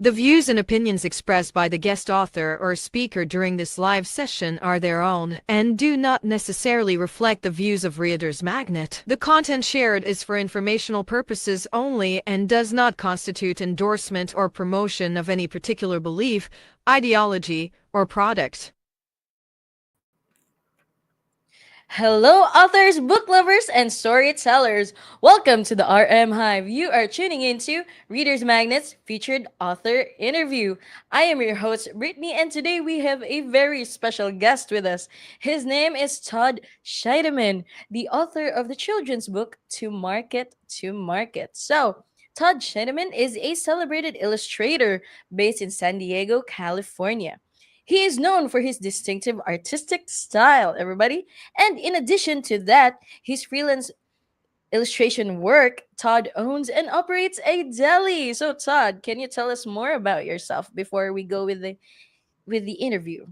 The views and opinions expressed by the guest author or speaker during this live session are their own and do not necessarily reflect the views of Reader's Magnet. The content shared is for informational purposes only and does not constitute endorsement or promotion of any particular belief, ideology, or product. Hello, authors, book lovers, and storytellers. Welcome to the RM Hive. You are tuning into Reader's Magnet's featured author interview. I am your host, Brittany, and today we have a very special guest with us. His name is Todd Scheideman, the author of the children's book To Market to Market. So, Todd Scheideman is a celebrated illustrator based in San Diego, California. He is known for his distinctive artistic style, everybody. And in addition to that, his freelance illustration work, Todd owns and operates a deli. So Todd, can you tell us more about yourself before we go with the interview?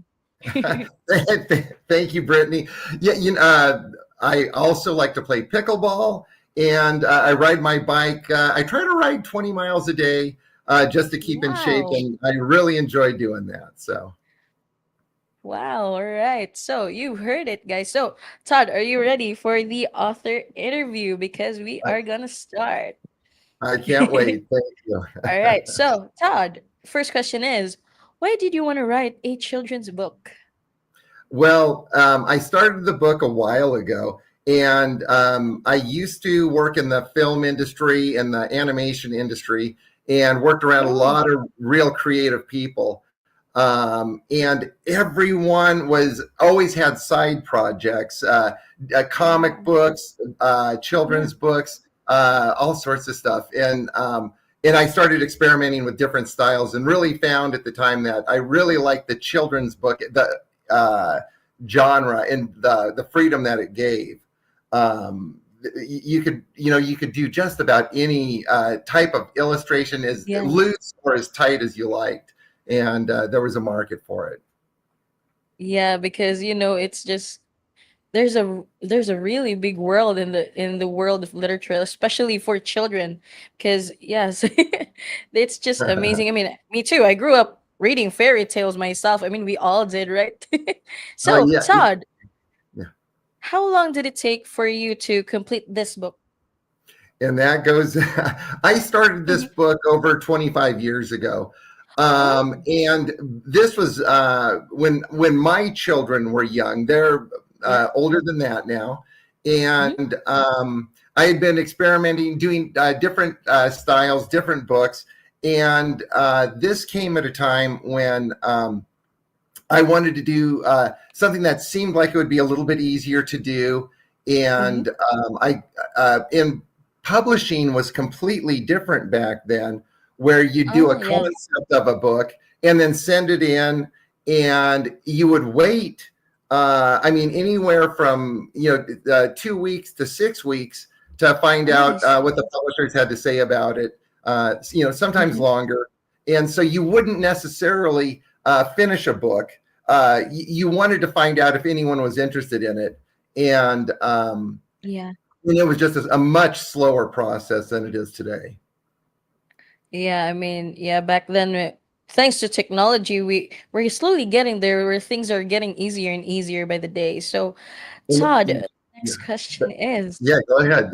Thank you, Brittany. Yeah, I also like to play pickleball, and I ride my bike. I try to ride 20 miles a day just to keep in shape, Wow. and I really enjoy doing that. So Wow. All right. So you heard it, guys. So Todd, are you ready for the author interview? Because we I, are gonna start. I can't wait. Thank you. All right. So Todd, first question is, why did you want to write a children's book? Well, I started the book a while ago, and I used to work in the film industry and the animation industry, and worked around a Oh. lot of real creative people. And everyone was always had side projects, comic Yeah. books, Yeah. children's books, all sorts of stuff. And I started experimenting with different styles, and really found at the time that I really liked the children's book, the genre, and the freedom that it gave. You could do just about any type of illustration, as Yeah. loose or as tight as you liked, and there was a market for it. Yeah, because it's just there's a really big world in the world of literature, especially for children. Because yes, it's just amazing. I mean, me too. I grew up reading fairy tales myself. I mean, we all did, right? So, Yeah, Todd, yeah. how long did it take for you to complete this book? And that goes. I started this Mhm. book over 25 years ago, Oh. and this was when my children were young. They're Yeah. older than that now, Hmm. and I had been experimenting, doing different styles, different books, and this came at a time when I wanted to do something that seemed like it would be a little bit easier to do, Hmm. and I in publishing was completely different back then, where you do a Oh, yeah. concept of a book and then send it in, and you would wait. I mean, anywhere from 2 weeks to 6 weeks to find out Nice. what the publishers had to say about it. Sometimes Hmm. longer, and so you wouldn't necessarily finish a book. You wanted to find out if anyone was interested in it, and Yeah. and it was just a much slower process than it is today. Yeah, I mean, yeah, back then, thanks to technology, we're slowly getting there where things are getting easier and easier by the day. So, Todd, And, next yeah, question is, yeah, go ahead.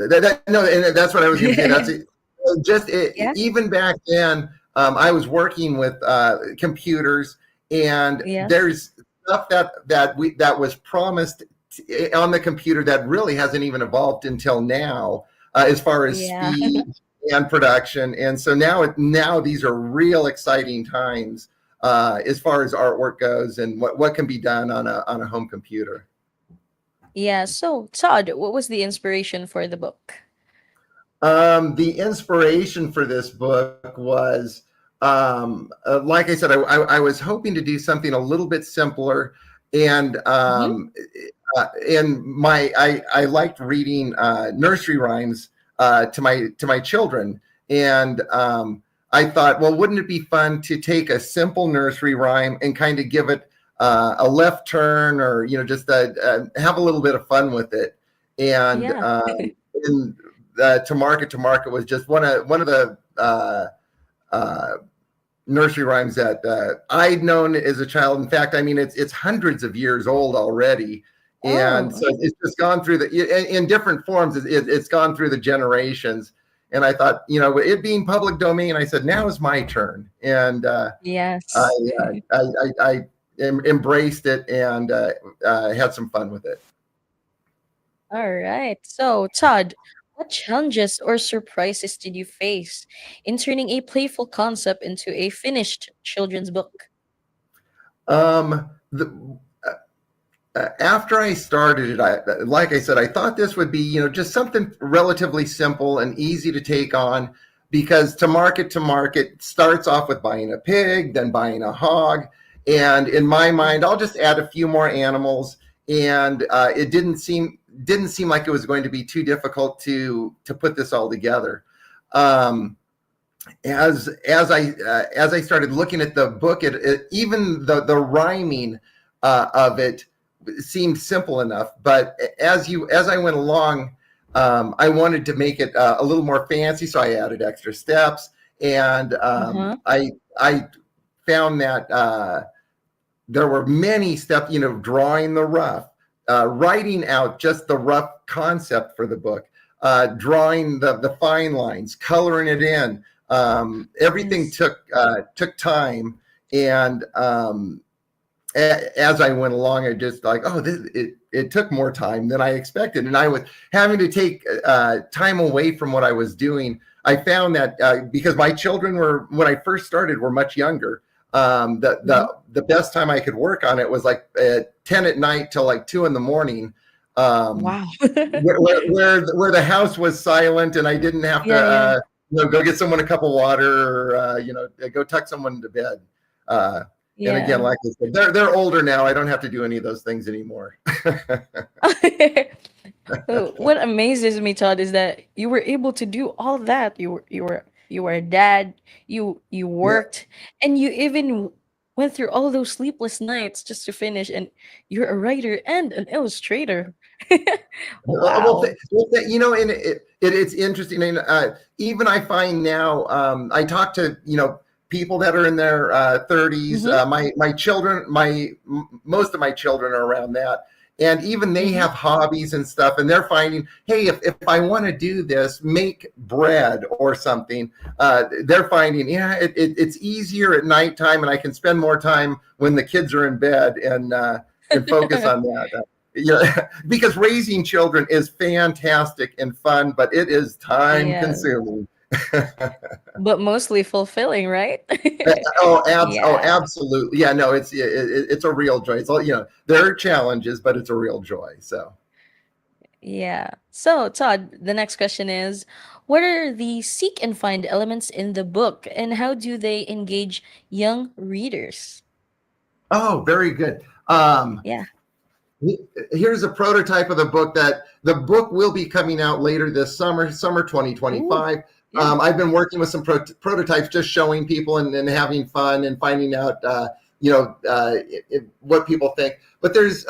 No, and that's what I was going to say. That's it. yeah, Even back then, I was working with computers, and yeah, there's stuff that was promised on the computer that really hasn't even evolved until now, as far as yeah, speed and production. And so now these are real exciting times as far as artwork goes, and what can be done on a home computer. yeah. So, Todd, what was the inspiration for the book? The inspiration for this book was, like I said, I was hoping to do something a little bit simpler, and Hmm. I liked reading nursery rhymes to my children, and I thought, well, wouldn't it be fun to take a simple nursery rhyme and kind of give it a left turn, or just have a little bit of fun with it, and Yeah. in to market was just one of the uh, nursery rhymes that I'd known as a child. In fact, I mean, it's hundreds of years old already. And Oh, so it's just gone through in different forms. It's gone through the generations. And I thought, it being public domain, I said, now is my turn. And I, yes. I embraced it and had some fun with it. All right. So, Todd, what challenges or surprises did you face in turning a playful concept into a finished children's book? The After I started it, like I said, I thought this would be, just something relatively simple and easy to take on, because to market starts off with buying a pig, then buying a hog, and in my mind, I'll just add a few more animals, and it didn't seem like it was going to be too difficult to put this all together. Um, as I started looking at the book, even the rhyming of it seemed simple enough, but as I went along, I wanted to make it a little more fancy, so I added extra steps, and Uh-huh. I found that there were many steps, drawing the rough, writing out just the rough concept for the book, drawing the fine lines, coloring it in. Everything Yes. took time, and as I went along, I just like, it took more time than I expected, and I was having to take time away from what I was doing. I found that because my children when I first started, were much younger. Mhm. The best time I could work on it was like 10 at night till like 2 in the morning. Um, Wow. where the house was silent and I didn't have to Yeah, yeah. go get someone a cup of water, or go tuck someone to bed. Uh, and again, Yeah. like I said, they're older now. I don't have to do any of those things anymore. What amazes me, Todd, is that you were able to do all that. You were a dad. You Yeah. worked, and you even went through all those sleepless nights just to finish. And you're a writer and an illustrator. Well, Wow. and it's interesting. And even I find now, I talk to people that are in their 30s. Mm-hmm. My children, most of my children are around that, and even they Mm-hmm. have hobbies and stuff. And they're finding, hey, if I want to do this, make bread or something, they're finding, yeah, it's easier at nighttime, and I can spend more time when the kids are in bed, and focus on that. Yeah, because raising children is fantastic and fun, but it is time Yeah, consuming. but mostly fulfilling, right? Yeah. Absolutely. Yeah, no, it's a real joy. It's all, there are challenges, but it's a real joy. So, Yeah. So, Todd, the next question is, what are the seek and find elements in the book, and how do they engage young readers? oh, very good. Um, Yeah. Here's a prototype of the book will be coming out later this summer Ooh. 2025. Yeah. I've been working with some prototypes, just showing people and having fun and finding out, what people think. But there's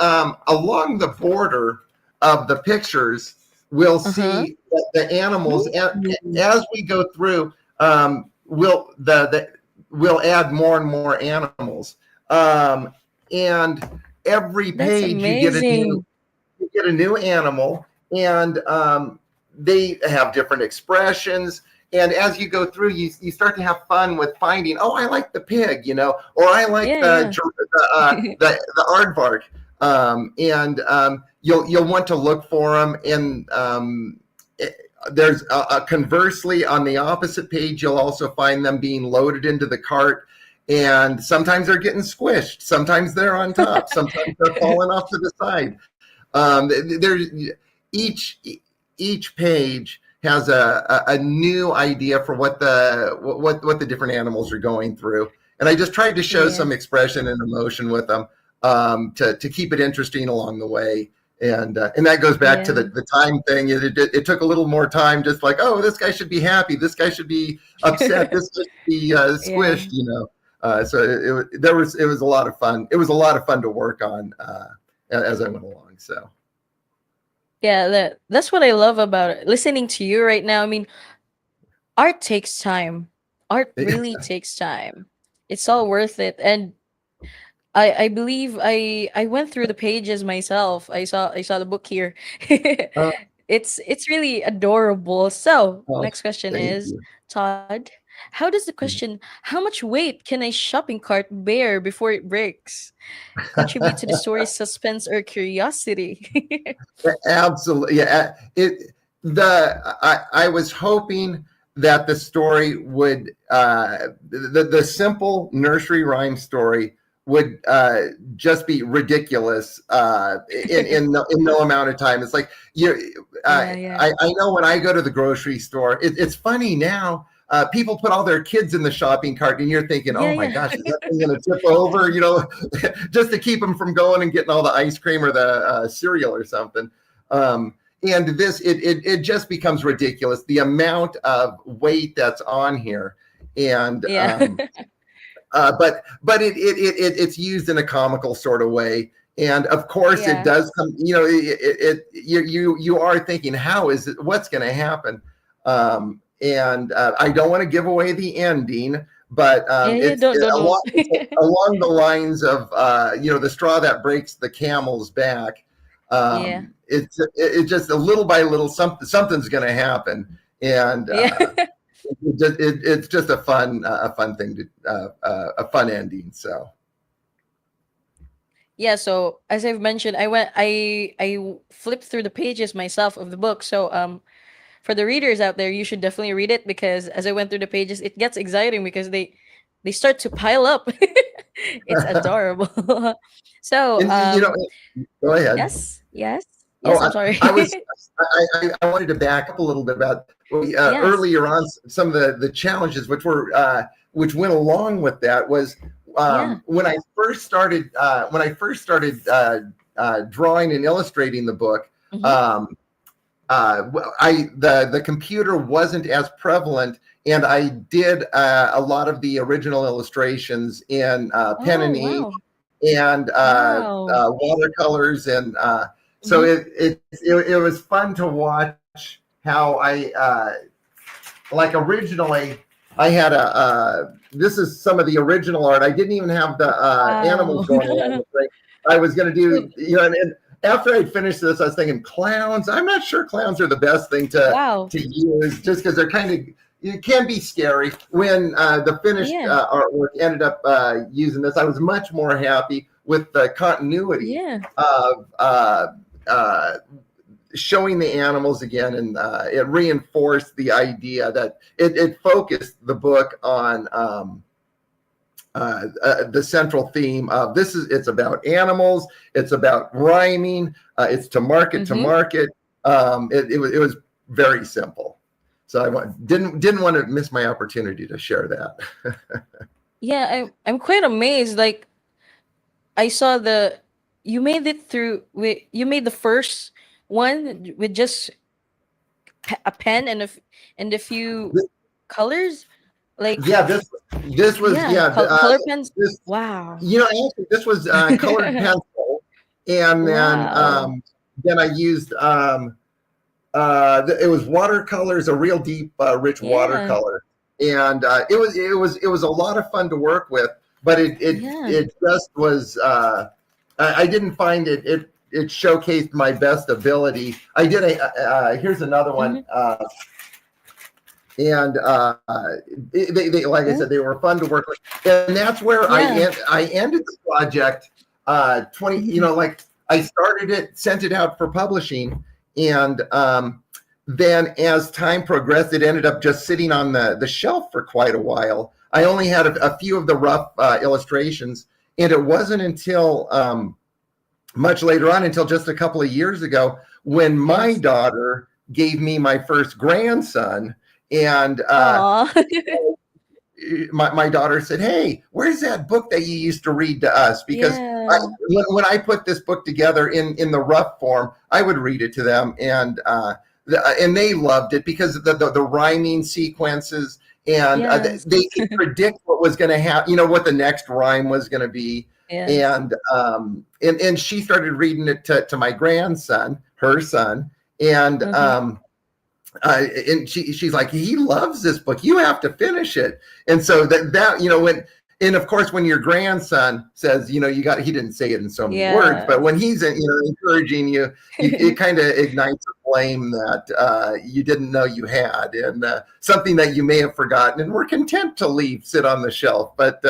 along the border of the pictures, we'll Uh-huh. see that the animals, Ooh. as we go through, we'll add more and more animals. And every That's page you get amazing. a new animal, and they have different expressions, and as you go through, you start to have fun with finding, oh, I like the pig, or I like Yeah, yeah. the aardvark, and you'll want to look for them. And there's conversely, on the opposite page, you'll also find them being loaded into the cart, and sometimes they're getting squished, sometimes they're on top, sometimes they're falling off to the side. There's each each page has a new idea for what the different animals are going through, and I just tried to show Yeah. some expression and emotion with them, to keep it interesting along the way. And that goes back to Yeah. the time thing. It took a little more time, just like, oh, this guy should be happy, this guy should be upset, this should be Yeah. squished. So it was a lot of fun. It was a lot of fun to work on as I went along. So Yeah, that's what I love about it. Listening to you right now, I mean, art takes time. Art really takes time. it's all worth it. And I believe I went through the pages myself. I saw the book here. Uh, It's really adorable. So, oh, next question thank is, you. Todd, how does the question, how much weight can a shopping cart bear before it breaks, contribute to the story's suspense or curiosity? Absolutely. Yeah. I was hoping that the story would the simple nursery rhyme story would just be ridiculous in no amount of time. It's like Yeah, yeah. I know when I go to the grocery store, it's funny now. People put all their kids in the shopping cart, and you're thinking, Yeah, "Oh my yeah. gosh, is that thing going to tip over?" Just to keep them from going and getting all the ice cream or the cereal or something. And it just becomes ridiculous, the amount of weight that's on here, and Yeah. it's used in a comical sort of way. And of course, it Yeah. does come. You are thinking, how is it? What's going to happen? And I don't want to give away the ending, but Yeah, yeah, don't. it's along the lines of the straw that breaks the camel's back. Yeah. It's just a little by little something's going to happen, and Yeah. it's just a fun thing to a fun ending. So Yeah, so as I've mentioned, I flipped through the pages myself of the book. So for the readers out there, you should definitely read it, because as I went through the pages, it gets exciting because they start to pile up. It's adorable. So and go ahead. yes, yes, Oh, yes. I'm sorry. I was I wanted to back up a little bit about Yes. earlier on some of the challenges which went along with that was Yeah. when I first started drawing and illustrating the book. Mm-hmm. The computer wasn't as prevalent, and I did a lot of the original illustrations in pen Oh and ink wow. and Wow. watercolors, and so Mm-hmm. it was fun to watch how like originally I had this is some of the original art. I didn't even have the animals Wow. going along with it. I was going to do, and after I'd finished this, I was thinking clowns. I'm not sure clowns are the best thing Wow. to use, just because they're kind of, it can be scary. When the finished Yeah. artwork ended up using this, I was much more happy with the continuity Yeah. of showing the animals again, and it reinforced the idea that it focused the book on the central theme of it's about animals, it's about rhyming, it's to market to Mm-hmm. market. It was very simple, so didn't want to miss my opportunity to share that. Yeah, I'm quite amazed. Like, I saw you made it through with you made the first one with just a pen and and a few colors, like, Yeah, this was yeah, color pens. this Wow. actually this was colored pencil, and Wow. then I used it was watercolors, a real deep rich Yeah. watercolor, and it was a lot of fun to work with, but Yeah. it just was I didn't find it showcased my best ability. I did here's another one. Mm-hmm. And they like I Oh, said, they were fun to work with, and that's where yeah. I ended the project. 20, like I started it, sent it out for publishing, and then as time progressed, it ended up just sitting on the shelf for quite a while. I only had a few of the rough illustrations, and it wasn't until much later on, until just a couple of years ago, when my Yes. daughter gave me my first grandson. And Aw. my daughter said, "Hey, where's that book that you used to read to us?" Because Yeah. when I put this book together in the rough form, I would read it to them, and they loved it because of the rhyming sequences, and Yes. they could predict what was going to happen, what the next rhyme was going to be. Yes. And she started reading it to my grandson, her son, and Mm-hmm. and she's like, he loves this book. You have to finish it. And so that when and of course, when your grandson says, you got, he didn't say it in so many words, Yeah. but when he's, encouraging you, it kind of ignites a flame that you didn't know you had, and something that you may have forgotten and were content to leave sit on the shelf. But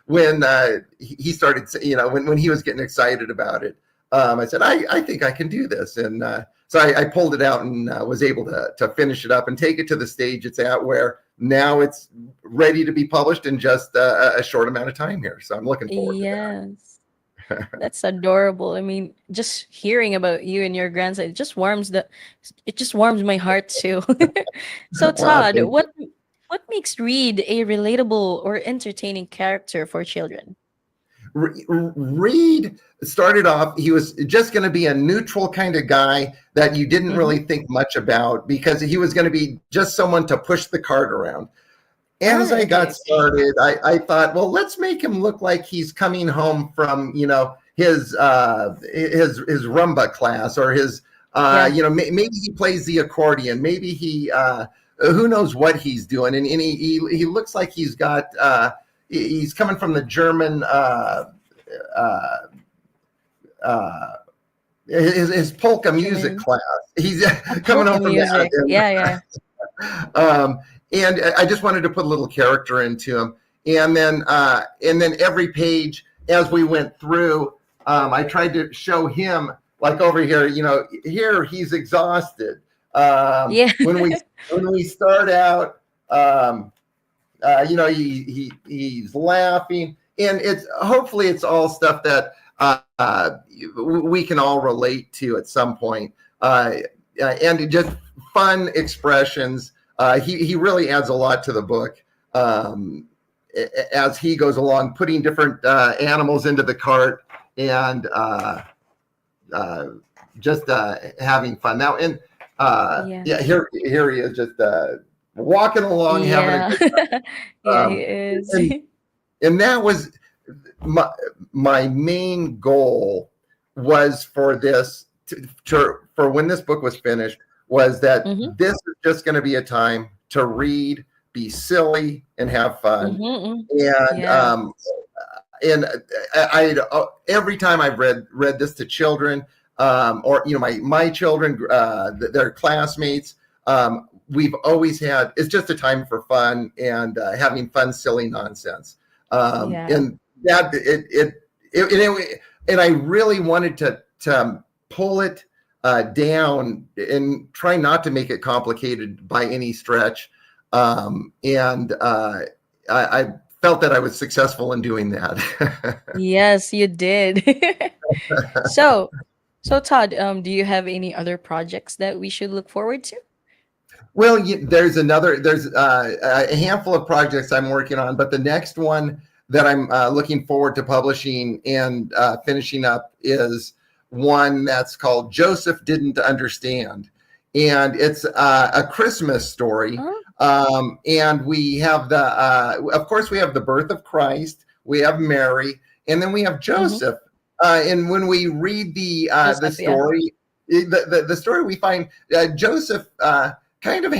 when he started, when he was getting excited about it, I said, I think I can do this. And so I pulled it out and was able to finish it up and take it to the stage it's at, where now it's ready to be published in just a short amount of time here. So I'm looking forward to Yes. that. That's adorable. I mean, just hearing about you and your grandson, it just warms my heart too. So Well, Todd, thank you. what makes Reed a relatable or entertaining character for children? Reed started off, he was just going to be a neutral kind of guy that you didn't Mm-hmm. really think much about, because he was going to be just someone to push the cart around. As Ah, I okay, got okay. started, I thought, well, let's make him look like he's coming home from, his rumba class, or his, Yeah. maybe he plays the accordion, maybe he, who knows what he's doing, and he looks like he's got, he's coming from the German, uh, uh, his polka music German. class. He's A coming polka home from that, music. Yeah, yeah. um, and I just wanted to put a little character into him. And then every page as we went through, I tried to show him, like over here, here he's exhausted. Yeah. When we start out, he's laughing, and hopefully it's all stuff that we can all relate to at some point, and just fun expressions. He really adds a lot to the book, as he goes along, putting different animals into the cart, and just having fun now. And Yeah. yeah, here he is, just walking along, having a Yeah. good Yeah, he um, is. and and that was my main goal, was for this for when this book was finished, was that Mm-hmm. this is just going to be a time to read, be silly, and have fun. Mm-hmm. And Yeah. every time I've read this to children, or my children, their classmates, we've always had, it's just a time for fun, and having fun, silly nonsense. Yeah. And that and I really wanted to pull it down and try not to make it complicated by any stretch. And I felt that I was successful in doing that. Yes, you did. So, so Todd, do you have any other projects that we should look forward to? Well, there's a handful of projects I'm working on, but the next one that I'm looking forward to publishing and finishing up is one that's called Joseph Didn't Understand. And it's a Christmas story. Huh? And we have of course, we have the birth of Christ, we have Mary, and then we have Mm-hmm. Joseph. And when we read the Joseph, yeah. story, the story, we find Joseph kind of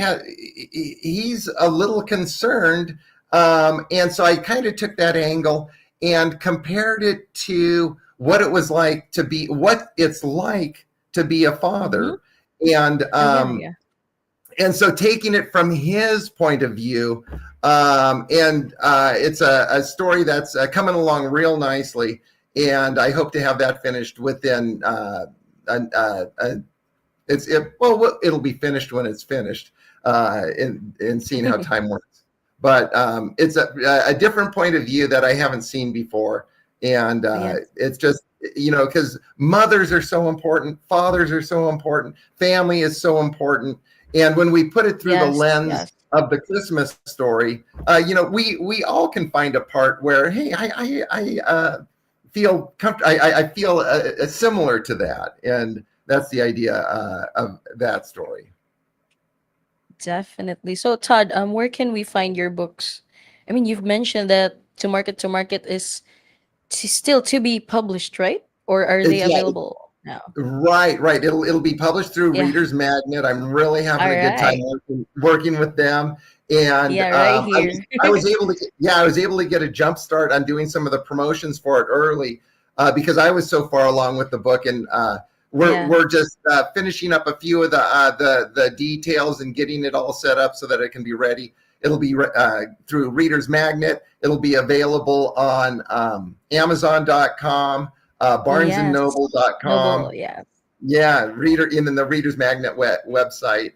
he's a little concerned, and so I kind of took that angle and compared it to what it's like to be a Mm-hmm. father, and Yeah, yeah. and so taking it from his point of view, and it's a story that's coming along real nicely, and I hope to have that finished within it'll be finished when it's finished, in seeing how time works. But it's a different point of view that I haven't seen before, and Yes. it's just, because mothers are so important, fathers are so important, family is so important, and when we put it through the Yes, lens yes. of the Christmas story, we all can find a part where, hey, I feel I feel similar to that, and that's the idea of that story. Definitely. So Todd, where can we find your books? I mean, you've mentioned that to market is still to be published, right? Or are they It's, yeah, available? now. Right, right. It'll be published through Yeah. Readers Magnet. I'm really having All a good time right. working with them, and Yeah, right here. I was able to I was able to get a jump start on doing some of the promotions for it early because I was so far along with the book, and Yeah. we're just finishing up a few of the details and getting it all set up so that it can be ready. It'll be through Readers Magnet. It'll be available on Amazon.com, Yes. BarnesandNoble.com. Noble. Yeah. Yeah, in the Reader's Magnet website.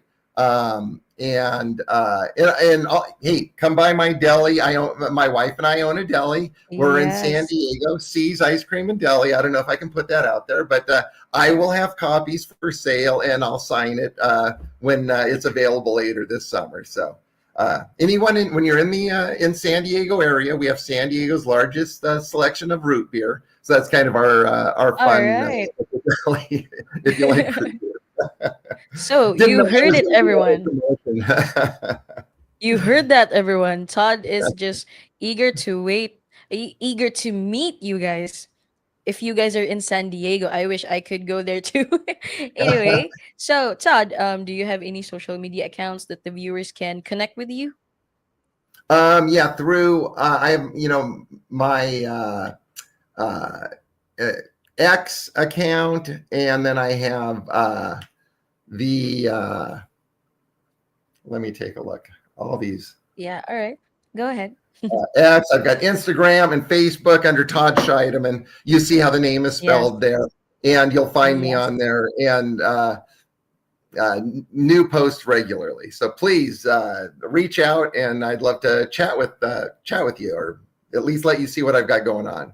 Hey, come by my deli. My wife and I own a deli. We're in San Yes. Diego. C's Ice Cream and Deli. I don't know if I can put that out there, but I will have copies for sale, and I'll sign it when it's available later this summer. So when you're in the in San Diego area, we have San Diego's largest selection of root beer. So that's kind of our All fun right. if you like fruit beer. So Didn't you know that heard was it, going to be a everyone. promotion. You heard that, everyone. Todd is just eager to meet you guys. If you guys are in San Diego, I wish I could go there too. Anyway, so Todd, do you have any social media accounts that the viewers can connect with you? Yeah, through I have my uh, uh, X account, and then I have the let me take a look. All these Yeah, all right. Go ahead. X. I've got Instagram and Facebook under Todd Scheideman. You see how the name is Yes. spelled there, and you'll find me Yes. on there. And new posts regularly. So please reach out, and I'd love to chat with you, or at least let you see what I've got going on.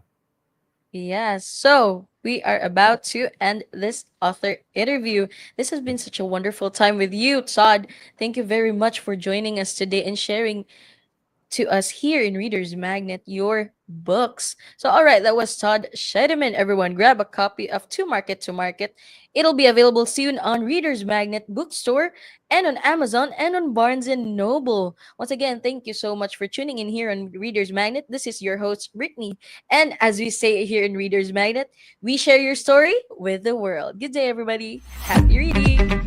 Yes. So we are about to end this author interview. This has been such a wonderful time with you, Todd. Thank you very much for joining us today and sharing to us here in Reader's Magnet your books. So, all right, that was Todd Scheideman. Everyone, grab a copy of To Market to Market. It'll be available soon on Reader's Magnet bookstore and on Amazon and on Barnes and Noble. Once again, thank you so much for tuning in here on Reader's Magnet. This is your host, Brittany. And as we say here in Reader's Magnet, we share your story with the world. Good day, everybody. Happy reading.